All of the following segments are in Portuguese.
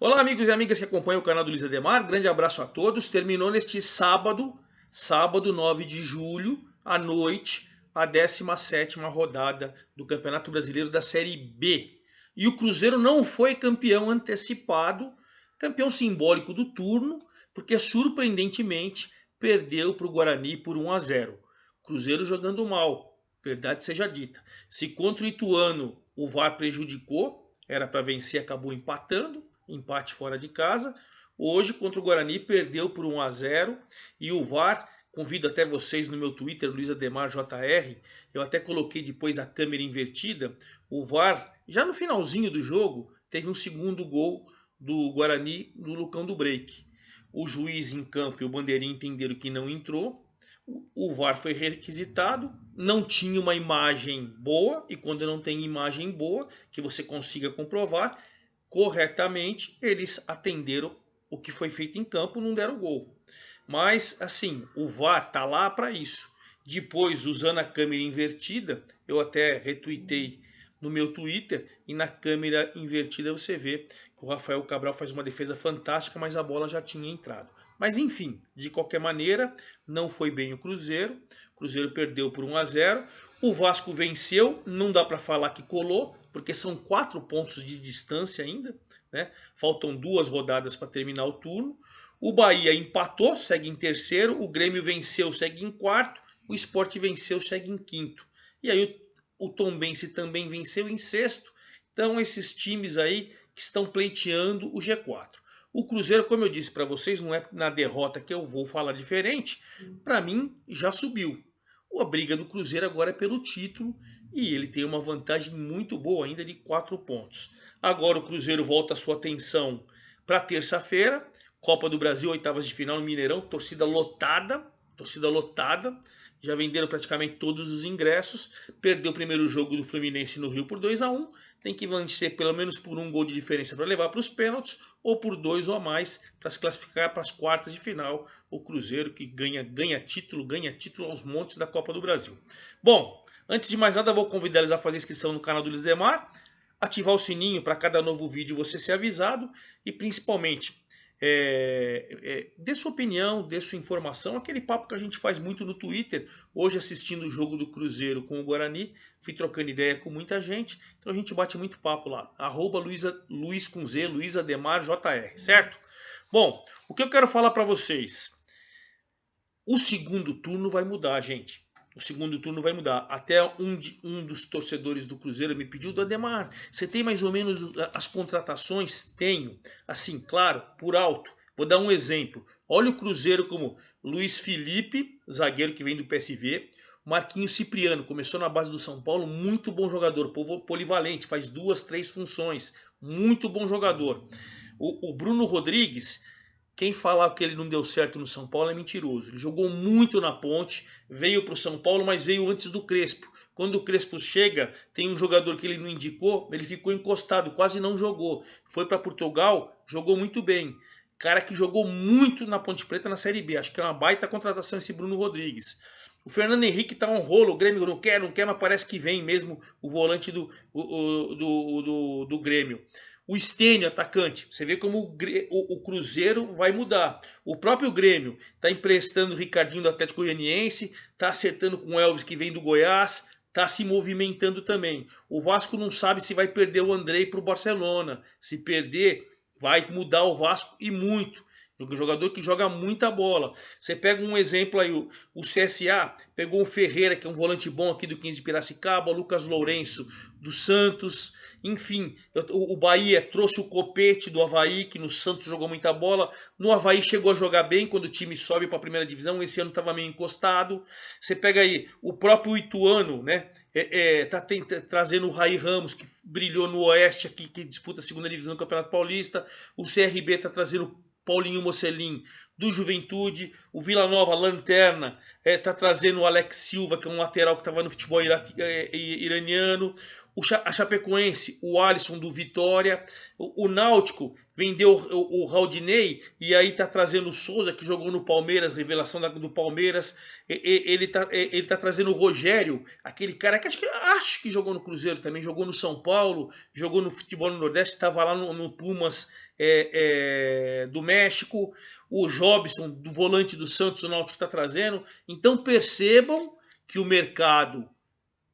Olá, amigos e amigas que acompanham o canal do Luiz Ademar. Grande abraço a todos. Terminou neste sábado, 9 de julho, à noite, a 17ª rodada do Campeonato Brasileiro da Série B. E o Cruzeiro não foi campeão antecipado, campeão simbólico do turno, porque surpreendentemente perdeu para o Guarani por 1-0. Cruzeiro jogando mal, verdade seja dita. Se contra o Ituano o VAR prejudicou, era para vencer, acabou empatando. Empate fora de casa. Hoje, contra o Guarani, perdeu por 1-0. E o VAR, convido até vocês no meu Twitter, Luiz Ademar JR. Eu até coloquei depois a câmera invertida. O VAR, já no finalzinho do jogo, teve um segundo gol do Guarani no Lucão do Break. O juiz em campo e o bandeirinha entenderam que não entrou. O VAR foi requisitado, não tinha uma imagem boa, e quando não tem imagem boa, que você consiga comprovar, corretamente, eles atenderam o que foi feito em campo, não deram gol. Mas, assim, o VAR tá lá para isso. Depois, usando a câmera invertida, eu até retuitei no meu Twitter, e na câmera invertida você vê que o Rafael Cabral faz uma defesa fantástica, mas a bola já tinha entrado. Mas enfim, de qualquer maneira, não foi bem o Cruzeiro. O Cruzeiro perdeu por 1-0. O Vasco venceu, não dá para falar que colou, porque são 4 pontos de distância ainda, né? Faltam 2 rodadas para terminar o turno. O Bahia empatou, segue em terceiro. O Grêmio venceu, segue em quarto. O Sport venceu, segue em quinto. E aí o Tombense também venceu em sexto. Então esses times aí que estão pleiteando o G4. O Cruzeiro, como eu disse para vocês, não é na derrota que eu vou falar diferente. Para mim, já subiu. A briga do Cruzeiro agora é pelo título e ele tem uma vantagem muito boa ainda de 4 pontos. Agora o Cruzeiro volta a sua atenção para terça-feira. Copa do Brasil, oitavas de final no Mineirão, torcida lotada. Torcida lotada. Já venderam praticamente todos os ingressos. Perdeu o primeiro jogo do Fluminense no Rio por 2-1. Tem que vencer pelo menos por 1 gol de diferença para levar para os pênaltis, ou por 2 ou a mais para se classificar para as quartas de final. O Cruzeiro que ganha título aos montes da Copa do Brasil. Bom, antes de mais nada, vou convidá-los a fazer inscrição no canal do Luiz Ademar, ativar o sininho para cada novo vídeo você ser avisado e principalmente dê sua opinião, dê sua informação, aquele papo que a gente faz muito no Twitter. Hoje, assistindo o jogo do Cruzeiro com o Guarani, fui trocando ideia com muita gente, então a gente bate muito papo lá. Luiz com Z, Luiz Ademar JR, certo? Bom, o que eu quero falar para vocês, o segundo turno vai mudar, gente. O segundo turno vai mudar. Até um dos torcedores do Cruzeiro me pediu: Ademar, você tem mais ou menos as contratações? Tenho. Assim, claro, por alto. Vou dar um exemplo. Olha o Cruzeiro como Luiz Felipe, zagueiro que vem do PSV. Marquinhos Cipriano, começou na base do São Paulo, muito bom jogador, polivalente, faz 2, 3 funções. Muito bom jogador. O Bruno Rodrigues, quem falar que ele não deu certo no São Paulo é mentiroso. Ele jogou muito na Ponte, veio para o São Paulo, mas veio antes do Crespo. Quando o Crespo chega, tem um jogador que ele não indicou, ele ficou encostado, quase não jogou. Foi para Portugal, jogou muito bem. Cara que jogou muito na Ponte Preta na Série B. Acho que é uma baita contratação esse Bruno Rodrigues. O Fernando Henrique tá um rolo, o Grêmio não quer, mas parece que vem mesmo o volante do Grêmio. O Stênio, atacante, você vê como o Cruzeiro vai mudar. O próprio Grêmio está emprestando o Ricardinho do Atlético Goianiense, está acertando com o Elvis que vem do Goiás, está se movimentando também. O Vasco não sabe se vai perder o Andrei para o Barcelona. Se perder, vai mudar o Vasco e muito. Um jogador que joga muita bola. Você pega um exemplo aí, o CSA pegou o Ferreira, que é um volante bom aqui do 15 de Piracicaba, o Lucas Lourenço do Santos, enfim. O Bahia trouxe o Copete do Avaí, que no Santos jogou muita bola. No Avaí chegou a jogar bem quando o time sobe para a primeira divisão, esse ano estava meio encostado. Você pega aí o próprio Ituano, né? Tá trazendo o Raí Ramos, que brilhou no Oeste aqui, que disputa a segunda divisão do Campeonato Paulista. O CRB tá trazendo Paulinho Mocelin do Juventude. O Vila Nova, Lanterna, tá trazendo o Alex Silva, que é um lateral que estava no futebol iraniano. A Chapecoense, o Alisson do Vitória. O Náutico vendeu o Raudinei e aí tá trazendo o Souza, que jogou no Palmeiras, revelação do Palmeiras. Ele tá trazendo o Rogério, aquele cara que acho que jogou no Cruzeiro também, jogou no São Paulo, jogou no futebol no Nordeste, estava lá no Pumas do México. O Jobson, do volante do Santos, o Náutico está trazendo. Então percebam que o mercado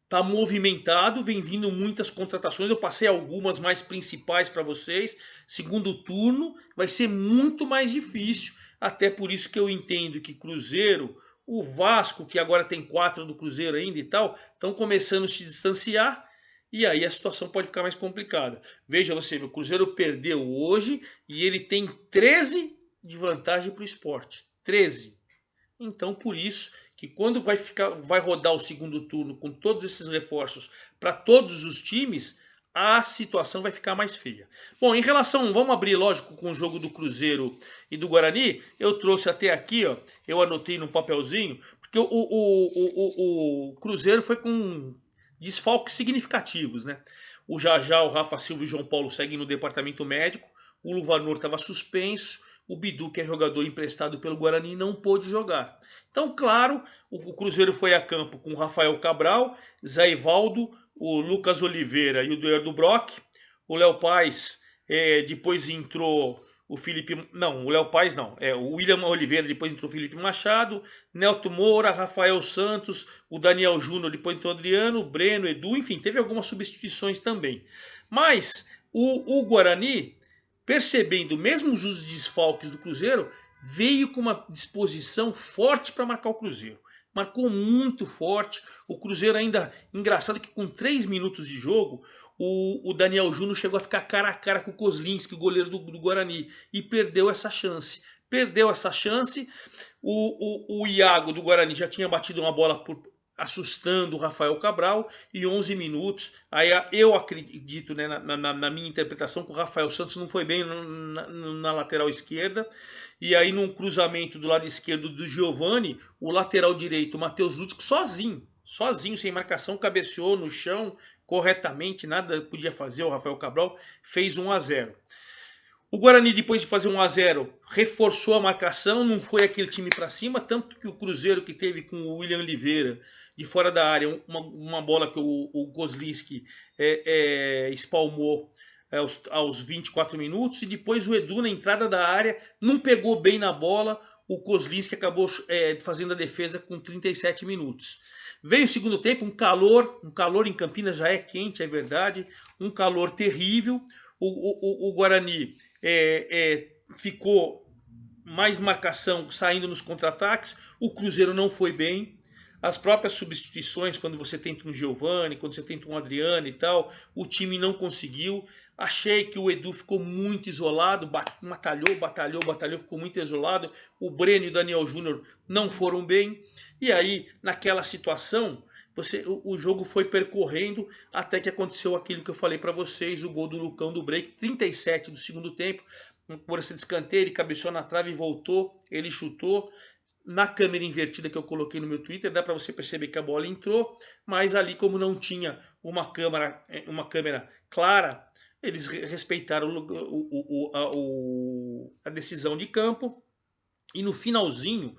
está movimentado, vem vindo muitas contratações. Eu passei algumas mais principais para vocês. Segundo turno vai ser muito mais difícil. Até por isso que eu entendo que Cruzeiro, o Vasco, que agora tem 4 do Cruzeiro ainda e tal, estão começando a se distanciar. E aí a situação pode ficar mais complicada. Veja você, o Cruzeiro perdeu hoje e ele tem 13 de vantagem para o Sport. 13. Então, por isso que quando vai rodar o segundo turno com todos esses reforços para todos os times, a situação vai ficar mais feia. Bom, em relação, vamos abrir, lógico, com o jogo do Cruzeiro e do Guarani. Eu trouxe até aqui, ó, eu anotei num papelzinho, porque o Cruzeiro foi com desfalques significativos, né? O Jajá, o Rafa Silva e o João Paulo seguem no departamento médico. O Luvanor estava suspenso. O Bidu, que é jogador emprestado pelo Guarani, não pôde jogar. Então, claro, o Cruzeiro foi a campo com o Rafael Cabral, Zé Ivaldo, o Lucas Oliveira e o Eduardo Brock. O Léo Paz, depois entrou o Felipe... Não, o Léo Paz não. O William Oliveira, depois entrou o Felipe Machado. Nelton Moura, Rafael Santos, o Daniel Júnior, depois entrou o Adriano, o Breno, o Edu. Enfim, teve algumas substituições também. Mas o Guarani, percebendo mesmo os desfalques do Cruzeiro, veio com uma disposição forte para marcar o Cruzeiro. Marcou muito forte. O Cruzeiro ainda, engraçado que com 3 minutos de jogo, o Daniel Júnior chegou a ficar cara a cara com o Kozlinski, o goleiro do Guarani, e perdeu essa chance. Perdeu essa chance. O Iago do Guarani já tinha batido uma bola assustando o Rafael Cabral, e 11 minutos, aí eu acredito, né, na minha interpretação, que o Rafael Santos não foi bem na lateral esquerda, e aí num cruzamento do lado esquerdo do Giovani, o lateral direito, o Matheus Lútico, sozinho, sem marcação, cabeceou no chão corretamente, nada podia fazer, o Rafael Cabral fez 1-0. O Guarani, depois de fazer 1-0, reforçou a marcação, não foi aquele time para cima, tanto que o Cruzeiro, que teve com o William Oliveira de fora da área, uma bola que o Kozlinski espalmou aos 24 minutos, e depois o Edu, na entrada da área, não pegou bem na bola, o Kozlinski acabou fazendo a defesa com 37 minutos. Veio o segundo tempo, um calor em Campinas, já é quente, é verdade, um calor terrível. O Guarani ficou mais marcação saindo nos contra-ataques. O Cruzeiro não foi bem. As próprias substituições, quando você tenta um Giovani, quando você tenta um Adriano e tal, o time não conseguiu. Achei que o Edu ficou muito isolado, batalhou, ficou muito isolado. O Breno e o Daniel Júnior não foram bem. E aí, naquela situação, o jogo foi percorrendo até que aconteceu aquilo que eu falei para vocês, o gol do Lucão do Break, 37 do segundo tempo, por esse escanteio, ele cabeceou na trave e voltou, ele chutou. Na câmera invertida que eu coloquei no meu Twitter, dá para você perceber que a bola entrou, mas ali, como não tinha uma câmera clara, eles respeitaram a decisão de campo. E no finalzinho,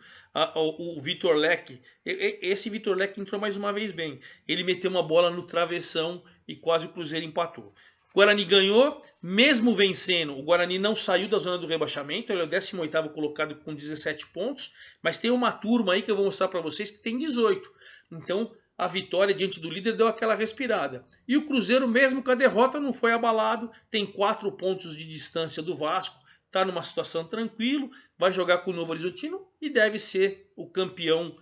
o Vitor Leque, esse Vitor Leque entrou mais uma vez bem. Ele meteu uma bola no travessão e quase o Cruzeiro empatou. O Guarani ganhou, mesmo vencendo, o Guarani não saiu da zona do rebaixamento, ele é o 18º colocado com 17 pontos, mas tem uma turma aí que eu vou mostrar para vocês que tem 18. Então, a vitória diante do líder deu aquela respirada. E o Cruzeiro, mesmo com a derrota, não foi abalado, tem 4 pontos de distância do Vasco, está numa situação tranquilo, vai jogar com o Novo Horizontino e deve ser o campeão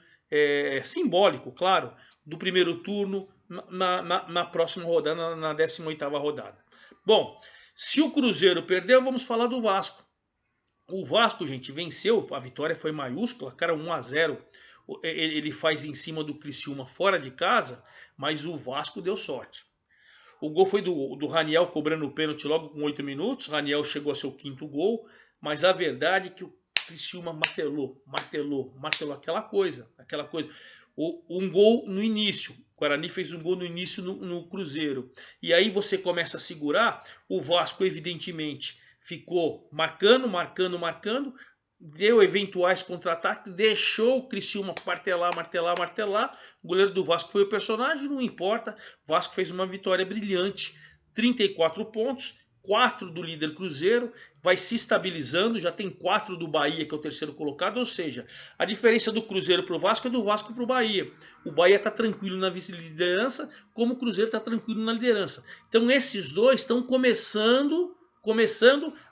simbólico, claro, do primeiro turno na próxima rodada, na 18ª rodada. Bom, se o Cruzeiro perdeu, vamos falar do Vasco. O Vasco, gente, venceu, a vitória foi maiúscula, cara, 1-0. Ele faz em cima do Criciúma fora de casa, mas o Vasco deu sorte. O gol foi do Raniel cobrando o pênalti logo com 8 minutos. Raniel chegou a seu 5º gol. Mas a verdade é que o Criciúma martelou aquela coisa. Um gol no início. Guarani fez um gol no início no Cruzeiro. E aí você começa a segurar. O Vasco, evidentemente, ficou marcando, deu eventuais contra-ataques, deixou o Criciúma martelar. O goleiro do Vasco foi o personagem, não importa. O Vasco fez uma vitória brilhante, 34 pontos, 4 do líder Cruzeiro, vai se estabilizando, já tem 4 do Bahia, que é o terceiro colocado, ou seja, a diferença do Cruzeiro para o Vasco é do Vasco para o Bahia. O Bahia está tranquilo na vice-liderança, como o Cruzeiro está tranquilo na liderança. Então esses dois estão começando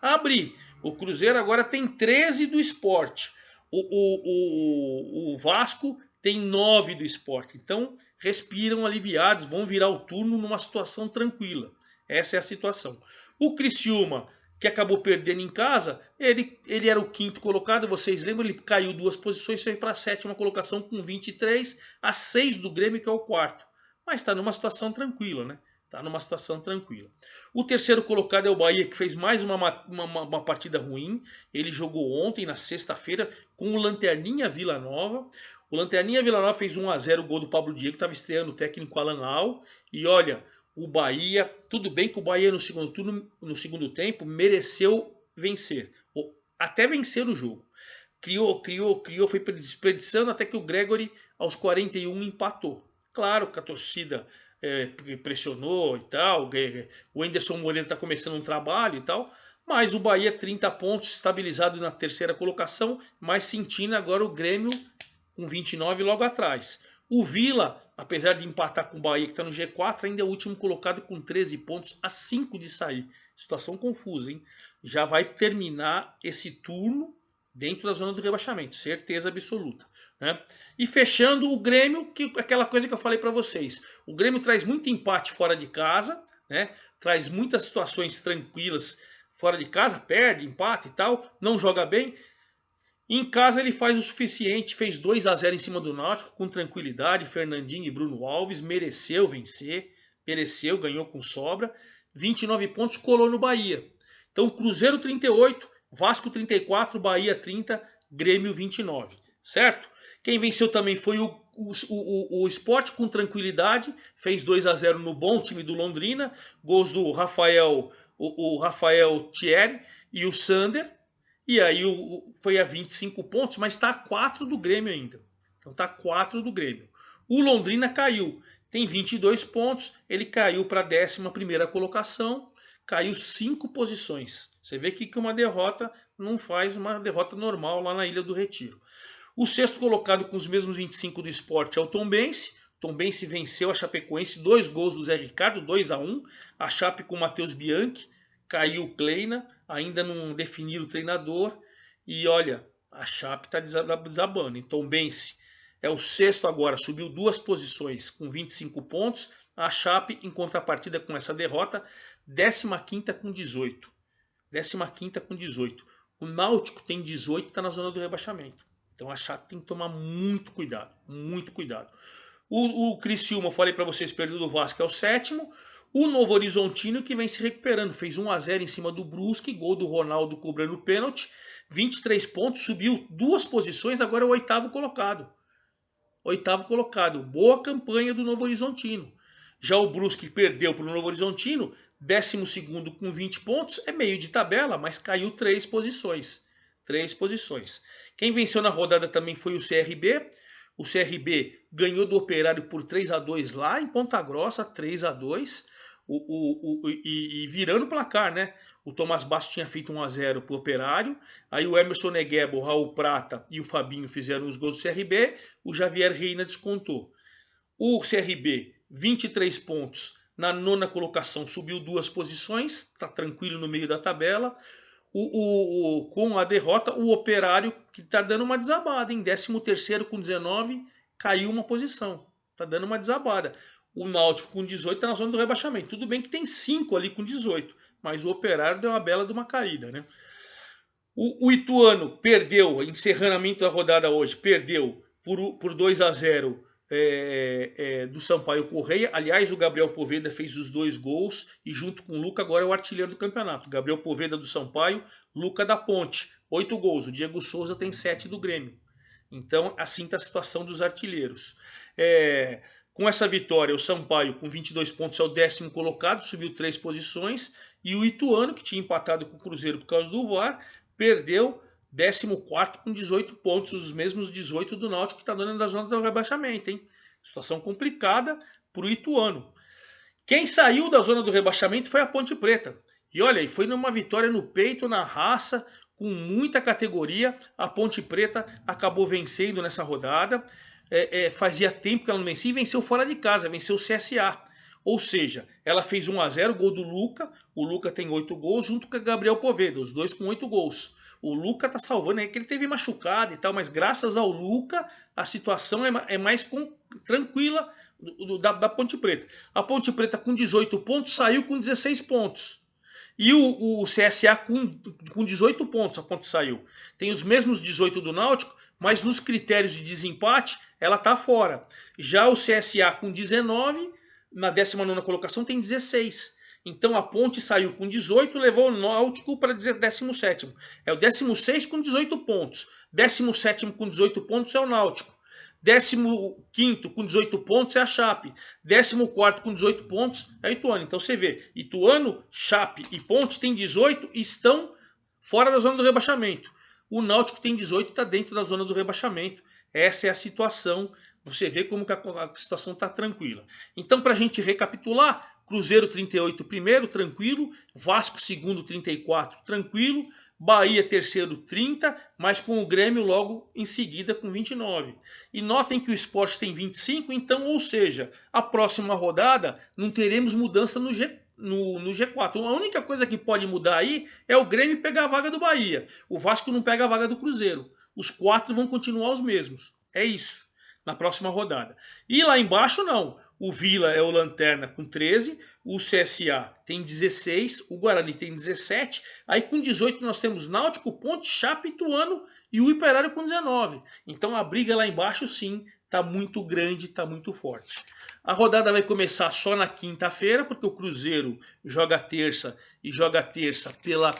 a abrir. O Cruzeiro agora tem 13 do Sport. O Vasco tem 9 do Sport. Então respiram aliviados, vão virar o turno numa situação tranquila. Essa é a situação. O Criciúma, que acabou perdendo em casa, ele era o quinto colocado, vocês lembram? Ele caiu 2 posições, foi para a 7ª colocação com 23, a 6 do Grêmio, que é o quarto. Mas está numa situação tranquila, né? Está numa situação tranquila. O terceiro colocado é o Bahia, que fez mais uma partida ruim. Ele jogou ontem, na sexta-feira, com o Lanterninha Vila Nova. O Lanterninha Vila Nova fez 1-0, o gol do Pablo Diego, estava estreando o técnico Alan Al. E olha, o Bahia, tudo bem que o Bahia no segundo turno, no segundo tempo, mereceu vencer. Até vencer o jogo. Criou, foi desperdiçando até que o Gregory, aos 41, empatou. Claro que a torcida pressionou e tal, o Anderson Moreira está começando um trabalho e tal, mas o Bahia 30 pontos, estabilizado na terceira colocação, mas sentindo agora o Grêmio com 29 logo atrás. O Vila, apesar de empatar com o Bahia, que está no G4, ainda é o último colocado com 13 pontos, a 5 de sair. Situação confusa, hein? Já vai terminar esse turno dentro da zona do rebaixamento, certeza absoluta. Né? E fechando o Grêmio, aquela coisa que eu falei para vocês. O Grêmio traz muito empate fora de casa, né? Traz muitas situações tranquilas fora de casa, perde, empate e tal, não joga bem. Em casa ele faz o suficiente, fez 2-0 em cima do Náutico com tranquilidade. Fernandinho e Bruno Alves mereceu vencer, mereceu, ganhou com sobra. 29 pontos, colou no Bahia. Então Cruzeiro 38, Vasco 34, Bahia 30, Grêmio 29, certo? Quem venceu também foi o Sport com tranquilidade, fez 2-0 no bom time do Londrina, gols do Rafael, o Rafael Thierry e o Sander. E aí foi a 25 pontos, mas está a 4 do Grêmio ainda. Então está a 4 do Grêmio. O Londrina caiu, tem 22 pontos, ele caiu para a 11ª colocação, caiu 5 posições. Você vê que uma derrota não faz uma derrota normal lá na Ilha do Retiro. O sexto colocado com os mesmos 25 do Sport é o Tombense. Tombense venceu a Chapecoense, 2 gols do Zé Ricardo, 2-1. A Chape com o Matheus Bianchi, caiu o Kleina, ainda não definiram o treinador. E olha, a Chape está desabando. Então Tombense é o sexto agora, subiu 2 posições com 25 pontos. A Chape, em contrapartida com essa derrota, 15ª com 18. 15ª com 18. O Náutico tem 18, está na zona do rebaixamento. Então a Chape tem que tomar muito cuidado, muito cuidado. O Criciúma, falei para vocês, perdeu do Vasco, é o 7º. O Novo Horizontino, que vem se recuperando, fez 1-0 em cima do Brusque, gol do Ronaldo cobrando pênalti, 23 pontos, subiu 2 posições, agora é o 8º colocado. 8º colocado, boa campanha do Novo Horizontino. Já o Brusque perdeu para o Novo Horizontino, 12º com 20 pontos, é meio de tabela, mas caiu 3 posições. 3 posições. Quem venceu na rodada também foi o CRB. O CRB ganhou do Operário por 3-2 lá em Ponta Grossa, 3-2. E virando o placar, né? O Tomás Bastos tinha feito 1-0 para o Operário. Aí o Emerson Negueba, o Raul Prata e o Fabinho fizeram os gols do CRB. O Javier Reina descontou. O CRB, 23 pontos na 9ª colocação, subiu 2 posições. Está tranquilo no meio da tabela. Com a derrota, o Operário, que está dando uma desabada, em 13º com 19, caiu uma posição. Está dando uma desabada. O Náutico com 18 está na zona do rebaixamento. Tudo bem que tem 5 ali com 18, mas o Operário deu uma bela de uma caída, né? O Ituano perdeu, encerramento da rodada hoje, perdeu por 2-0 do Sampaio Correia. Aliás, o Gabriel Poveda fez os 2 gols e junto com o Luca agora é o artilheiro do campeonato. Gabriel Poveda do Sampaio, Luca da Ponte, 8 gols. O Diego Souza tem 7 do Grêmio. Então assim está a situação dos artilheiros. Com essa vitória, o Sampaio, com 22 pontos, é o 10º colocado, subiu 3 posições. E o Ituano, que tinha empatado com o Cruzeiro por causa do VAR, perdeu 14º com 18 pontos, os mesmos 18 do Náutico, que está dando da zona do rebaixamento, hein? Situação complicada para o Ituano. Quem saiu da zona do rebaixamento foi a Ponte Preta. E olha, foi numa vitória no peito, na raça, com muita categoria. A Ponte Preta acabou vencendo nessa rodada. Fazia tempo que ela não vencia e venceu fora de casa, venceu o CSA. Ou seja, ela fez 1-0, gol do Luca. O Luca tem 8 gols, junto com o Gabriel Poveda, os dois com 8 gols. O Luca tá salvando aí, que ele teve machucado e tal, mas graças ao Luca, a situação é mais tranquila da Ponte Preta. A Ponte Preta com 18 pontos saiu com 16 pontos. E o CSA com 18 pontos a Ponte saiu. Tem os mesmos 18 do Náutico, mas nos critérios de desempate ela tá fora. Já o CSA com 19, na 19ª colocação tem 16. Então a Ponte saiu com 18, levou o Náutico para 17º. É o 16º com 18 pontos. 17º com 18 pontos é o Náutico. 15º com 18 pontos é a Chape. 14º com 18 pontos é o Ituano. Então você vê, Ituano, Chape e Ponte tem 18 e estão fora da zona do rebaixamento. O Náutico tem 18 e está dentro da zona do rebaixamento. Essa é a situação. Você vê como que a situação está tranquila. Então, para a gente recapitular, Cruzeiro 38 primeiro, tranquilo. Vasco segundo 34, tranquilo. Bahia terceiro 30, mas com o Grêmio logo em seguida com 29. E notem que o Sport tem 25, então, ou seja, a próxima rodada não teremos mudança no G4. A única coisa que pode mudar aí é o Grêmio pegar a vaga do Bahia. O Vasco não pega a vaga do Cruzeiro. Os 4 vão continuar os mesmos. É isso, na próxima rodada. E lá embaixo não. O Vila é o lanterna com 13, o CSA tem 16, o Guarani tem 17, aí com 18 nós temos Náutico, Ponte, Chape, Ituano e o Operário com 19. Então a briga lá embaixo sim está muito grande, está muito forte. A rodada vai começar só na quinta-feira, porque o Cruzeiro joga terça e joga terça pela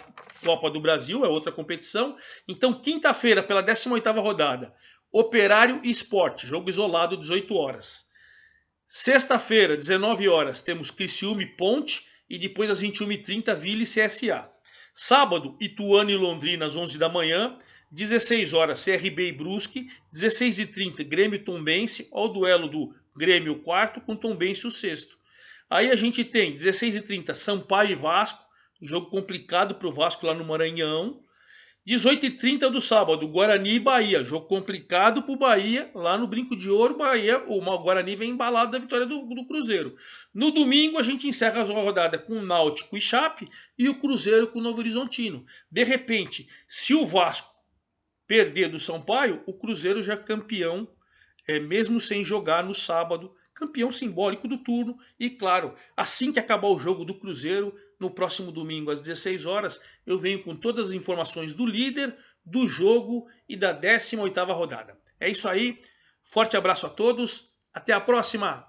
Copa do Brasil, é outra competição. Então quinta-feira, pela 18ª rodada, Operário e Sport, jogo isolado, 18 horas. Sexta-feira, 19 horas, temos Criciúma e Ponte e depois às 21h30 Vila e CSA. Sábado, Ituano e Londrina às 11 da manhã, 16 horas CRB e Brusque, 16h30 Grêmio e Tombense, ao duelo do Grêmio o quarto com Tombense o sexto. Aí a gente tem 16h30 Sampaio e Vasco, jogo complicado para o Vasco lá no Maranhão. 18h30 do sábado, Guarani e Bahia. Jogo complicado para o Bahia, lá no Brinco de Ouro. O Guarani vem embalado da vitória do Cruzeiro. No domingo, a gente encerra a rodada com Náutico e Chape e o Cruzeiro com o Novo Horizontino. De repente, se o Vasco perder do Sampaio, o Cruzeiro já é campeão, mesmo sem jogar no sábado. Campeão simbólico do turno. E claro, assim que acabar o jogo do Cruzeiro, no próximo domingo às 16 horas, eu venho com todas as informações do líder, do jogo e da 18ª rodada. É isso aí, forte abraço a todos, até a próxima!